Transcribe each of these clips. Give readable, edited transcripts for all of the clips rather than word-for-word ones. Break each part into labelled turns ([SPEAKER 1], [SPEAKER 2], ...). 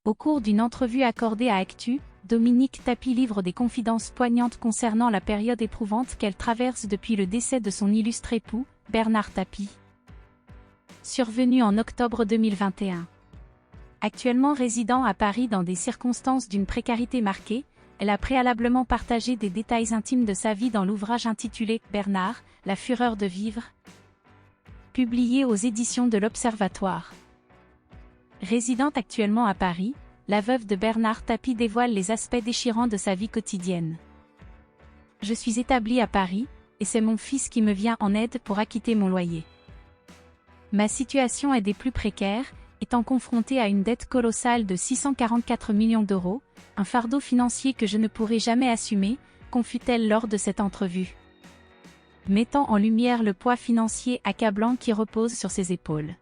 [SPEAKER 1] Au cours d'une entrevue accordée à Actu, Dominique Tapie livre des confidences poignantes concernant la période éprouvante qu'elle traverse depuis le décès de son illustre époux, Bernard Tapie, survenu en octobre 2021. Actuellement résidant à Paris dans des circonstances d'une précarité marquée, elle a préalablement partagé des détails intimes de sa vie dans l'ouvrage intitulé « Bernard, la fureur de vivre », publié aux éditions de l'Observatoire. Résidante actuellement à Paris, la veuve de Bernard Tapie dévoile les aspects déchirants de sa vie quotidienne. « Je suis établie à Paris, et c'est mon fils qui me vient en aide pour acquitter mon loyer. Ma situation est des plus précaires, étant confrontée à une dette colossale de 644 millions d'euros, un fardeau financier que je ne pourrai jamais assumer, confie-t-elle lors de cette entrevue, mettant en lumière le poids financier accablant qui repose sur ses épaules.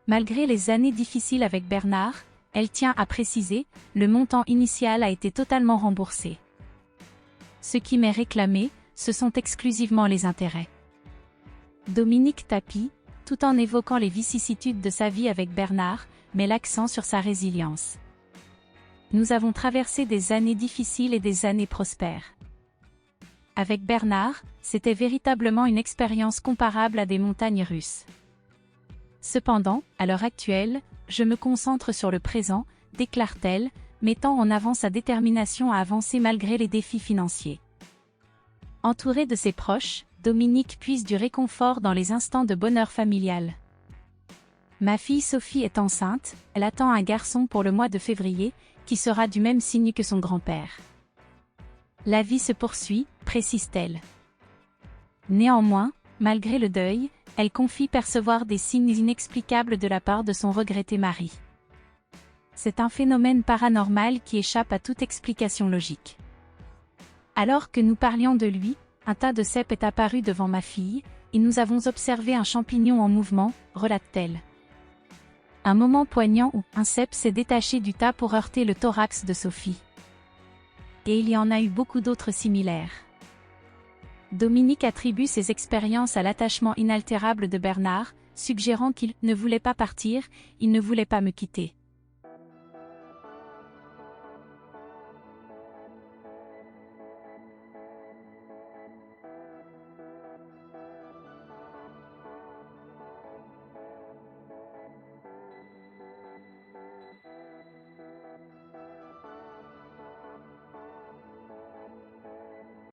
[SPEAKER 1] Malgré les années difficiles avec Bernard, elle tient à préciser, le montant initial a été totalement remboursé. Ce qui m'est réclamé, ce sont exclusivement les intérêts. Dominique Tapie, tout en évoquant les vicissitudes de sa vie avec Bernard, met l'accent sur sa résilience. Nous avons traversé des années difficiles et des années prospères. Avec Bernard, c'était véritablement une expérience comparable à des montagnes russes. Cependant, à l'heure actuelle, je me concentre sur le présent, déclare-t-elle, mettant en avant sa détermination à avancer malgré les défis financiers. Entourée de ses proches, Dominique puise du réconfort dans les instants de bonheur familial. Ma fille Sophie est enceinte, elle attend un garçon pour le mois de février, qui sera du même signe que son grand-père. La vie se poursuit, précise-t-elle. Néanmoins, malgré le deuil, elle confie percevoir des signes inexplicables de la part de son regretté mari. C'est un phénomène paranormal qui échappe à toute explication logique. Alors que nous parlions de lui, un tas de cèpes est apparu devant ma fille, et nous avons observé un champignon en mouvement, relate-t-elle. Un moment poignant où un cèpe s'est détaché du tas pour heurter le thorax de Sophie. Et il y en a eu beaucoup d'autres similaires. Dominique attribue ses expériences à l'attachement inaltérable de Bernard, suggérant qu'il ne voulait pas partir, il ne voulait pas me quitter.